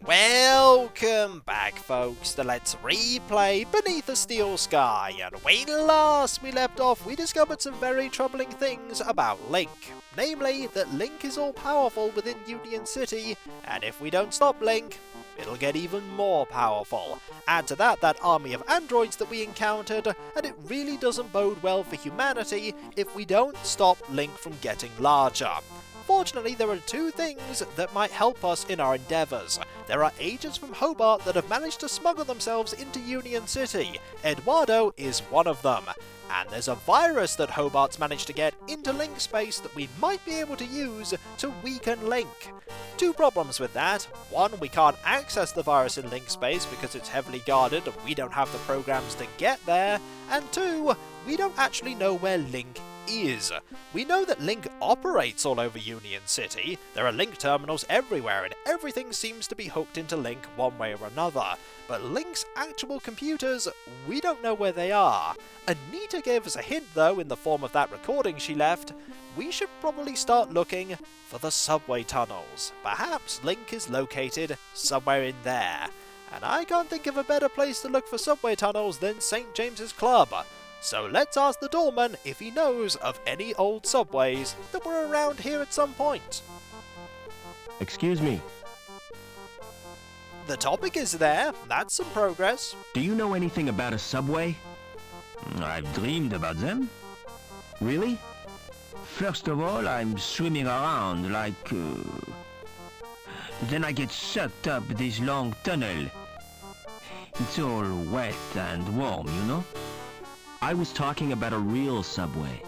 Welcome back, folks, to Let's Replay Beneath the Steel Sky, and when last we left off, we discovered some very troubling things about LINC. Namely, that LINC is all-powerful within Union City, and if we don't stop LINC, it'll get even more powerful. Add to that army of androids that we encountered, and it really doesn't bode well for humanity if we don't stop LINC from getting larger. Fortunately, there are two things that might help us in our endeavours. There are agents from Hobart that have managed to smuggle themselves into Union City. Eduardo is one of them. And there's a virus that Hobart's managed to get into LINC space that we might be able to use to weaken LINC. Two problems with that. One, we can't access the virus in LINC space because it's heavily guarded and we don't have the programs to get there. And two, we don't actually know where LINC is. We know that LINC operates all over Union City. There are LINC terminals everywhere and everything seems to be hooked into LINC one way or another. But LINC's actual computers, we don't know where they are. Anita gave us a hint though in the form of that recording she left. We should probably start looking for the subway tunnels. Perhaps LINC is located somewhere in there. And I can't think of a better place to look for subway tunnels than St. James's Club. So let's ask the doorman if he knows of any old subways that were around here at some point. Excuse me. The topic is there, that's some progress. Do you know anything about a subway? I've dreamed about them. Really? First of all, I'm swimming around like... Then I get sucked up this long tunnel. It's all wet and warm, you know? I was talking about a real subway.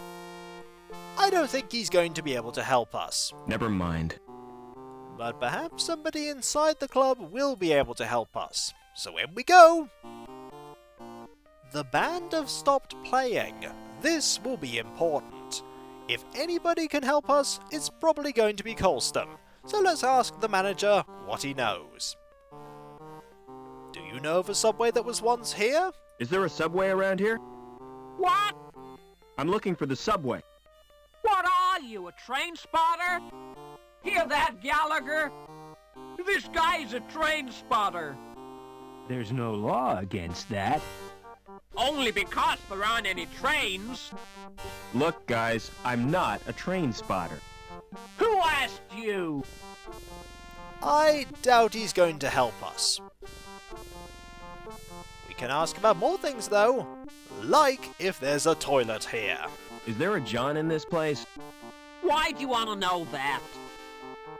I don't think he's going to be able to help us. Never mind. But perhaps somebody inside the club will be able to help us. So in we go! The band have stopped playing. This will be important. If anybody can help us, it's probably going to be Colston. So let's ask the manager what he knows. Do you know of a subway that was once here? Is there a subway around here? What? I'm looking for the subway. What are you, a train spotter? Hear that, Gallagher? This guy's a train spotter. There's no law against that. Only because there aren't any trains. Look, guys, I'm not a train spotter. Who asked you? I doubt he's going to help us. We can ask about more things though, like if there's a toilet here. Is there a John in this place? Why do you want to know that?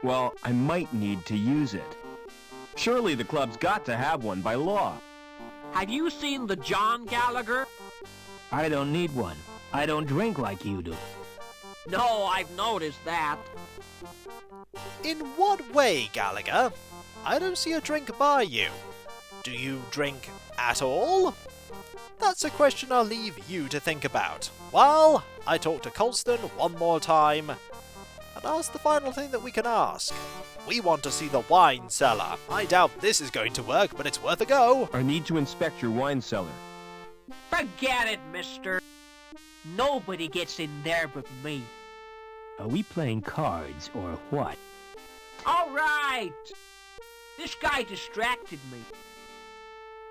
Well, I might need to use it. Surely the club's got to have one by law. Have you seen the John, Gallagher? I don't need one. I don't drink like you do. No, I've noticed that. In what way, Gallagher? I don't see a drink by you. Do you drink at all? That's a question I'll leave you to think about. While I talk to Colston one more time and ask the final thing that we can ask. We want to see the wine cellar. I doubt this is going to work, but it's worth a go. I need to inspect your wine cellar. Forget it, mister. Nobody gets in there but me. Are we playing cards or what? All right. This guy distracted me.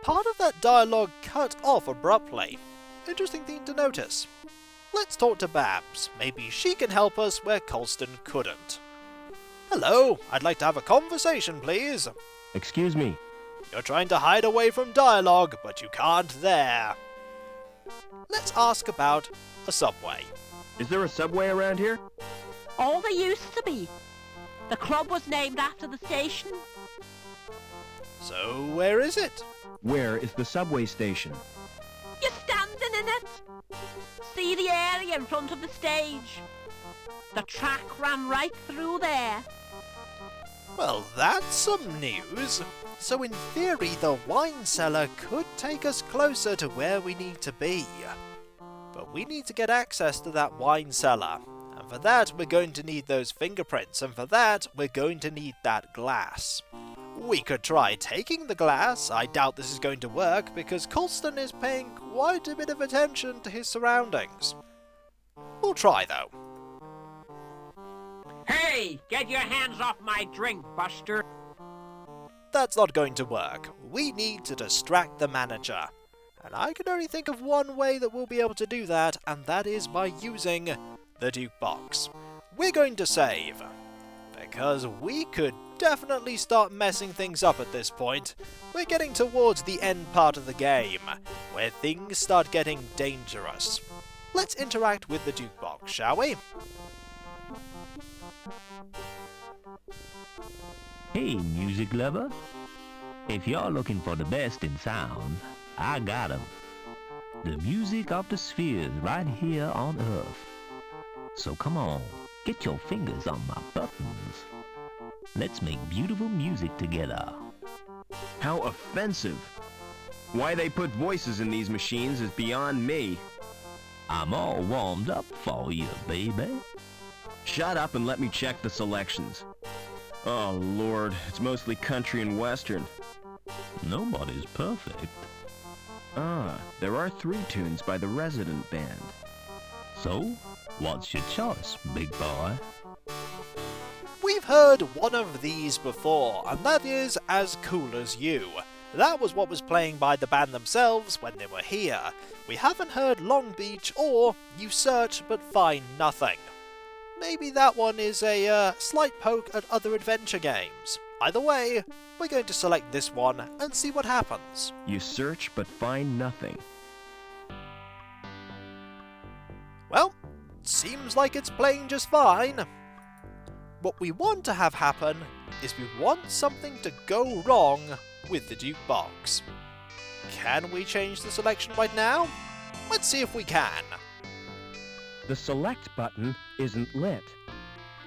Part of that dialogue cut off abruptly. Interesting thing to notice. Let's talk to Babs. Maybe she can help us where Colston couldn't. Hello, I'd like to have a conversation, please. Excuse me. You're trying to hide away from dialogue, but you can't there. Let's ask about a subway. Is there a subway around here? Oh, there used to be. The club was named after the station. So where is it? Where is the subway station? You're standing in it. See the area in front of the stage. The track ran right through there. Well, that's some news. So in theory, the wine cellar could take us closer to where we need to be. But we need to get access to that wine cellar. And for that, we're going to need those fingerprints. And for that, we're going to need that glass. We could try taking the glass. I doubt this is going to work because Colston is paying quite a bit of attention to his surroundings. We'll try though. Hey, get your hands off my drink, Buster. that's not going to work. We need to distract the manager. And I can only think of one way that we'll be able to do that, and that is by using the jukebox. We're going to save, because we could definitely start messing things up at this point. We're getting towards the end part of the game, where things start getting dangerous. Let's interact with the jukebox, shall we? Hey, music lover. If you're looking for the best in sound, I got 'em. The music of the spheres right here on Earth. So come on, get your fingers on my buttons. Let's make beautiful music together. How offensive. Why they put voices in these machines is beyond me. I'm all warmed up for you, baby. Shut up and let me check the selections. Oh Lord, it's mostly country and western. Nobody's perfect. Ah, there are 3 tunes by the resident band. So, what's your choice, big boy? We've heard one of these before, and that is As Cool As You. That was what was playing by the band themselves when they were here. We haven't heard Long Beach or You Search But Find Nothing. Maybe that one is a slight poke at other adventure games. Either way, we're going to select this one and see what happens. You search but find nothing. Well, seems like it's playing just fine. What we want to have happen is we want something to go wrong with the jukebox. Can we change the selection right now? Let's see if we can. The select button isn't lit.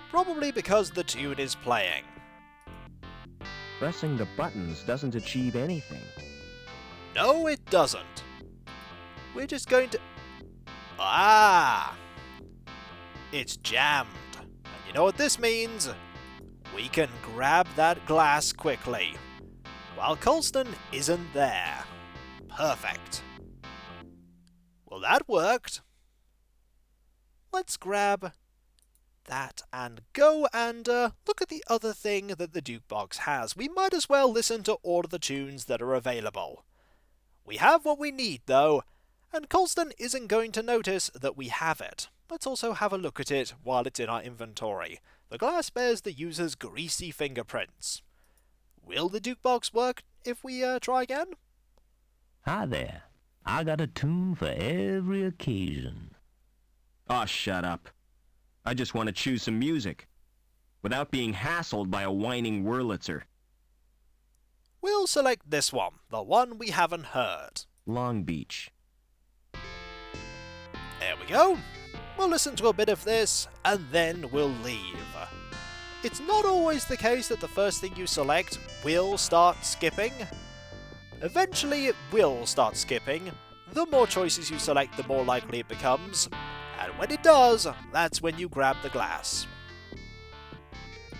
Probably because the tune is playing. Pressing the buttons doesn't achieve anything. No, it doesn't. We're just going to... Ah! It's jammed. And you know what this means? We can grab that glass quickly, while Colston isn't there. Perfect. Well, that worked. Let's grab that and go and look at the other thing that the jukebox has. We might as well listen to all of the tunes that are available. We have what we need, though, and Colston isn't going to notice that we have it. Let's also have a look at it while it's in our inventory. The glass bears the user's greasy fingerprints. Will the jukebox work if we try again? Hi there. I got a tune for every occasion. Aw, shut up. I just want to choose some music, without being hassled by a whining Wurlitzer. We'll select this one, the one we haven't heard. Long Beach. There we go. We'll listen to a bit of this, and then we'll leave. It's not always the case that the first thing you select will start skipping. Eventually it will start skipping. The more choices you select, the more likely it becomes. And when it does, that's when you grab the glass.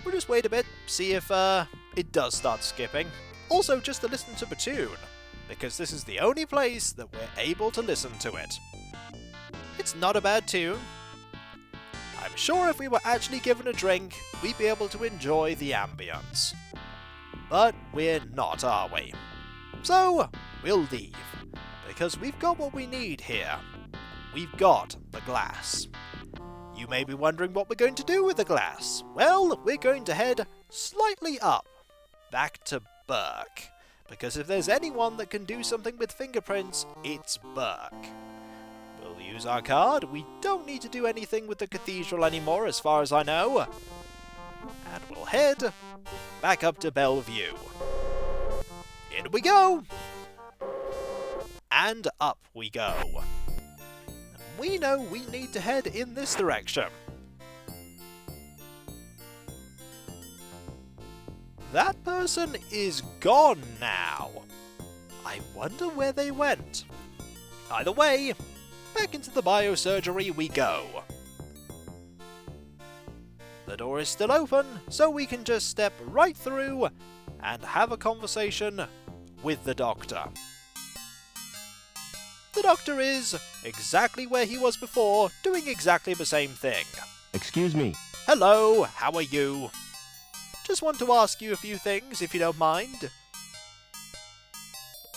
We'll just wait a bit, see if it does start skipping. Also, just to listen to the tune, because this is the only place that we're able to listen to it. It's not a bad tune. I'm sure if we were actually given a drink, we'd be able to enjoy the ambience. But we're not, are we? So, we'll leave, because we've got what we need here. We've got the glass. You may be wondering what we're going to do with the glass. Well, we're going to head slightly up, back to Burke, because if there's anyone that can do something with fingerprints, it's Burke. We'll use our card. We don't need to do anything with the cathedral anymore, as far as I know. And we'll head back up to Bellevue. In we go! And up we go. We know we need to head in this direction. That person is gone now. I wonder where they went. Either way, back into the biosurgery we go. The door is still open, so we can just step right through and have a conversation with the doctor. The doctor is exactly where he was before, doing exactly the same thing. Excuse me. Hello, how are you? Just want to ask you a few things, if you don't mind.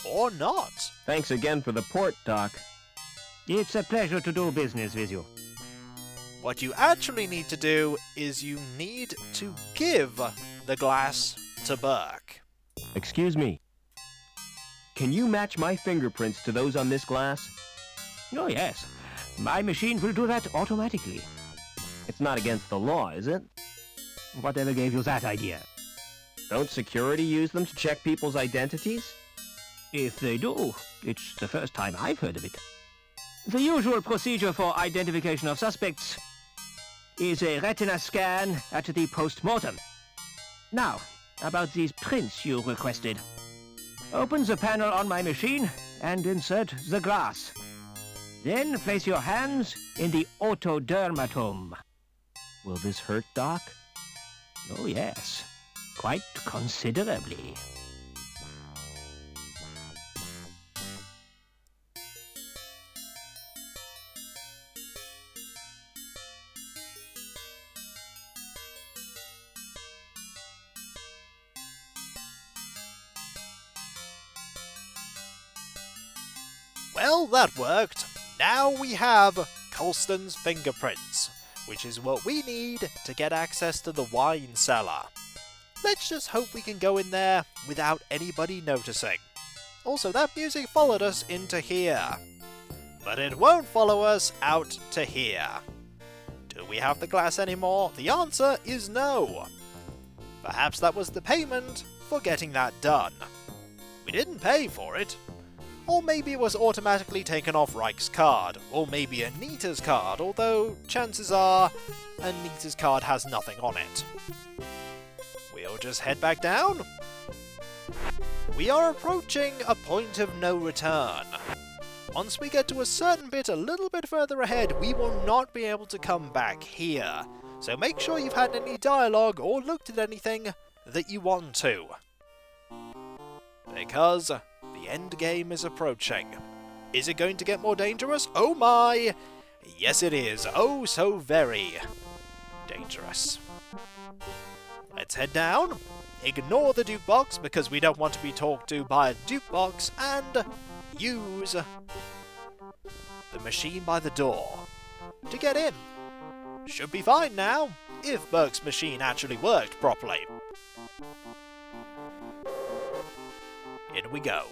Or not. Thanks again for the port, Doc. It's a pleasure to do business with you. What you actually need to do is you need to give the glass to Burke. Excuse me. Can you match my fingerprints to those on this glass? Oh, yes. My machine will do that automatically. It's not against the law, is it? Whatever gave you that idea? Don't security use them to check people's identities? If they do, it's the first time I've heard of it. The usual procedure for identification of suspects is a retina scan at the post-mortem. Now, about these prints you requested. Open the panel on my machine and insert the glass. Then place your hands in the otodermatome. Will this hurt, Doc? Oh, yes. Quite considerably. Well, that worked. Now we have Colston's fingerprints, which is what we need to get access to the wine cellar. Let's just hope we can go in there without anybody noticing. Also, that music followed us into here. But it won't follow us out to here. Do we have the glass anymore? The answer is no. Perhaps that was the payment for getting that done. We didn't pay for it. Or maybe it was automatically taken off Reich's card, or maybe Anita's card, although chances are Anita's card has nothing on it. We'll just head back down. We are approaching a point of no return. Once we get to a certain bit a little bit further ahead, we will not be able to come back here. So make sure you've had any dialogue or looked at anything that you want to. Because the end game is approaching. Is it going to get more dangerous? Oh my! Yes it is. Oh so very dangerous. Let's head down. Ignore the jukebox because we don't want to be talked to by a jukebox, and use the machine by the door to get in. Should be fine now, if Burke's machine actually worked properly. In we go.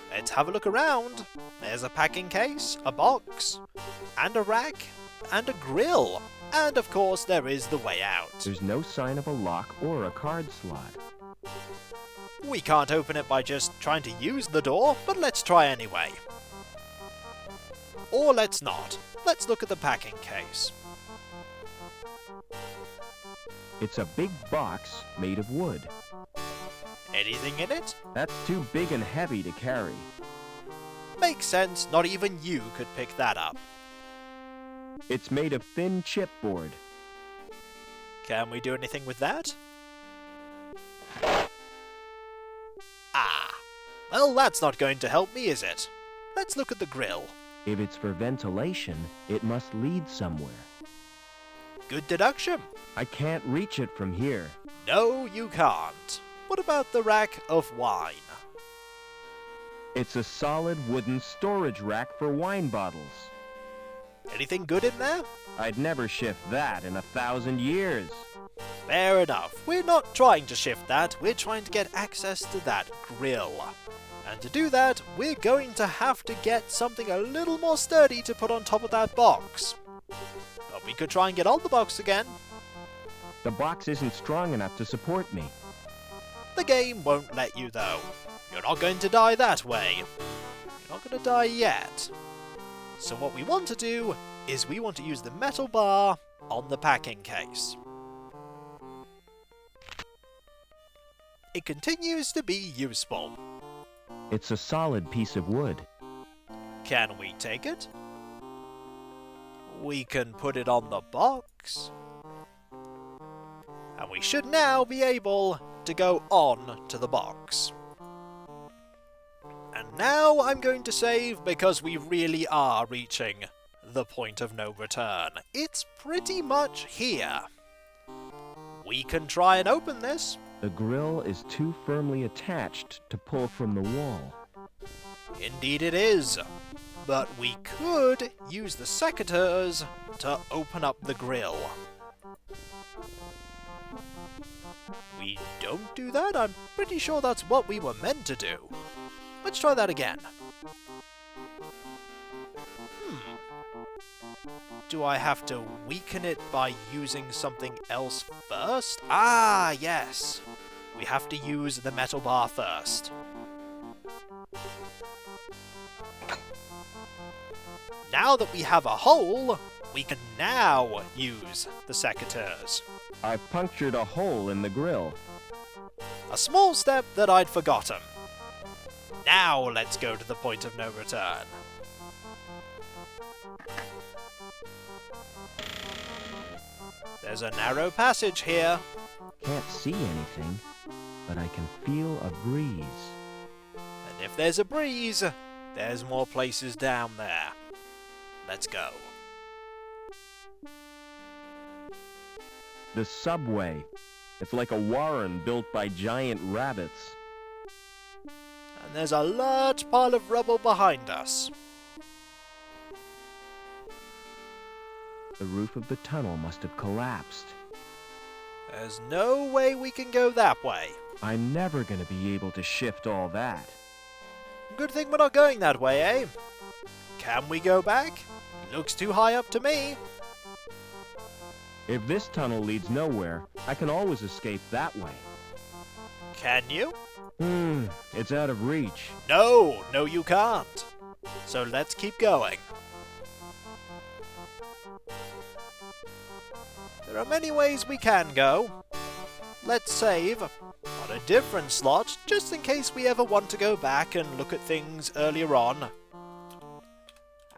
Let's have a look around. There's a packing case, a box, and a rack, and a grill. And of course there is the way out. There's no sign of a lock or a card slot. We can't open it by just trying to use the door, but let's try anyway. Or let's not. Let's look at the packing case. It's a big box made of wood. Anything in it? That's too big and heavy to carry. Makes sense, not even you could pick that up. It's made of thin chipboard. Can we do anything with that? Ah! Well, that's not going to help me, is it? Let's look at the grill. If it's for ventilation, it must lead somewhere. Good deduction. I can't reach it from here. No, you can't. What about the rack of wine? It's a solid wooden storage rack for wine bottles. Anything good in there? I'd never shift that in 1,000 years. Fair enough. We're not trying to shift that, we're trying to get access to that grill. And to do that, we're going to have to get something a little more sturdy to put on top of that box. But we could try and get on the box again. The box isn't strong enough to support me. The game won't let you though. You're not going to die that way. You're not going to die yet. So what we want to do is we want to use the metal bar on the packing case. It continues to be useful. It's a solid piece of wood. Can we take it? We can put it on the box. And we should now be able to go on to the box. And now I'm going to save because we really are reaching the point of no return. It's pretty much here. We can try and open this. The grill is too firmly attached to pull from the wall. Indeed it is. But we could use the secateurs to open up the grill. We don't do that? I'm pretty sure that's what we were meant to do. Let's try that again. Do I have to weaken it by using something else first? Ah, yes. We have to use the metal bar first. Now that we have a hole, we can now use the secateurs. I punctured a hole in the grill. A small step that I'd forgotten. Now let's go to the point of no return. There's a narrow passage here. Can't see anything, but I can feel a breeze. And if there's a breeze, there's more places down there. Let's go. The subway. It's like a warren built by giant rabbits. And there's a large pile of rubble behind us. The roof of the tunnel must have collapsed. There's no way we can go that way. I'm never going to be able to shift all that. Good thing we're not going that way, eh? Can we go back? Looks too high up to me. If this tunnel leads nowhere, I can always escape that way. Can you? It's out of reach. No, you can't. So let's keep going. There are many ways we can go. Let's save on a different slot, just in case we ever want to go back and look at things earlier on.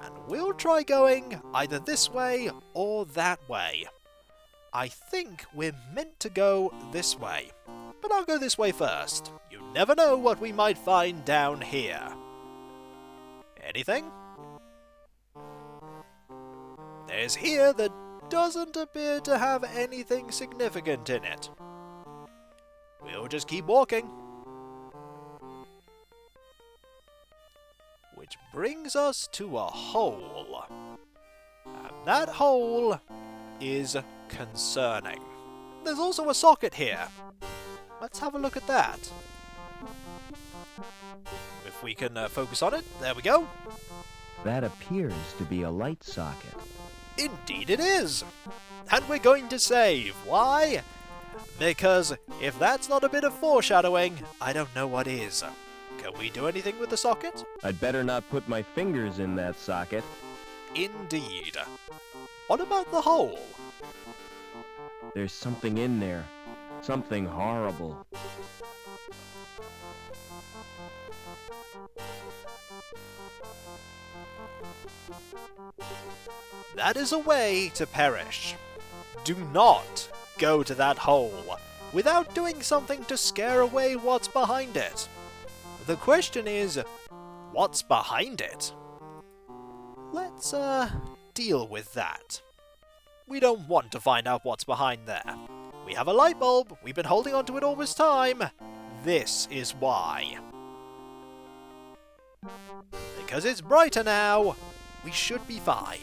And we'll try going either this way or that way. I think we're meant to go this way, but I'll go this way first. You never know what we might find down here. Anything? There's here that doesn't appear to have anything significant in it. We'll just keep walking. Which brings us to a hole. And that hole is concerning. There's also a socket here. Let's have a look at that. If we can focus on it, there we go. That appears to be a light socket. Indeed it is! And we're going to save. Why? Because if that's not a bit of foreshadowing, I don't know what is. Can we do anything with the socket? I'd better not put my fingers in that socket. Indeed. What about the hole? There's something in there. Something horrible. That is a way to perish. Do not go to that hole without doing something to scare away what's behind it. The question is, what's behind it? Let's, deal with that. We don't want to find out what's behind there. We have a light bulb. We've been holding onto it all this time. This is why. Because it's brighter now, we should be fine.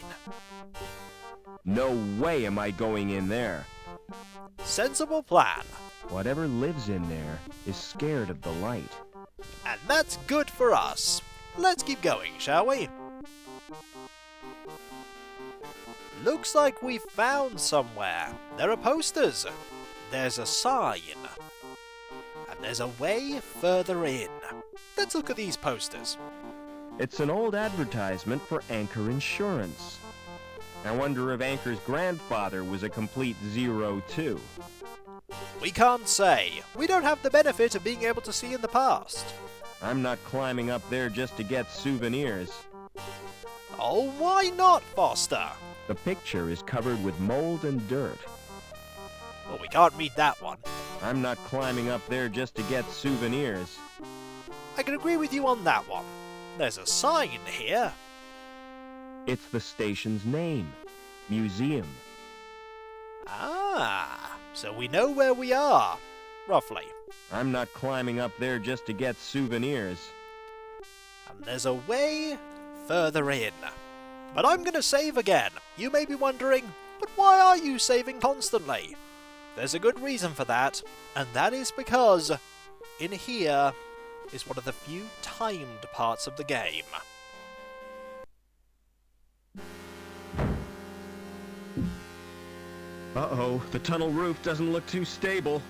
No way am I going in there. Sensible plan. Whatever lives in there is scared of the light. And that's good for us. Let's keep going, shall we? Looks like we found somewhere. There are posters. There's a sign. And there's a way further in. Let's look at these posters. It's an old advertisement for Anchor Insurance. I wonder if Anchor's grandfather was a complete zero, too. We can't say. We don't have the benefit of being able to see in the past. I'm not climbing up there just to get souvenirs. Oh, why not, Foster? The picture is covered with mold and dirt. Well, we can't read that one. I'm not climbing up there just to get souvenirs. I can agree with you on that one. There's a sign here. It's the station's name. Museum. Ah, so we know where we are, roughly. I'm not climbing up there just to get souvenirs. And there's a way further in. But I'm gonna save again. You may be wondering, but why are you saving constantly? There's a good reason for that, and that is because in here is one of the few timed parts of the game. Uh-oh, the tunnel roof doesn't look too stable.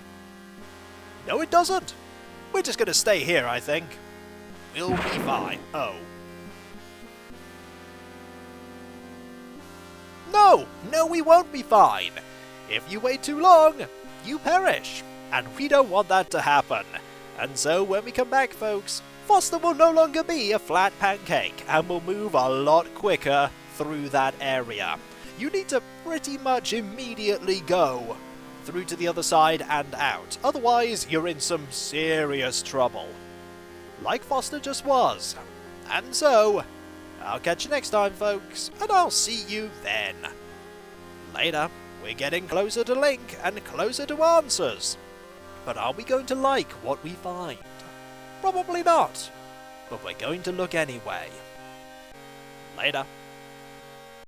No, it doesn't. We're just gonna stay here, I think. We'll be fine. Oh. No, we won't be fine. If you wait too long, you perish. And we don't want that to happen. And so when we come back, folks, Foster will no longer be a flat pancake and will move a lot quicker through that area. You need to pretty much immediately go through to the other side and out. Otherwise, you're in some serious trouble. Like Foster just was. And so, I'll catch you next time, folks, and I'll see you then. Later, we're getting closer to LINC and closer to answers. But are we going to like what we find? Probably not. But we're going to look anyway. Later.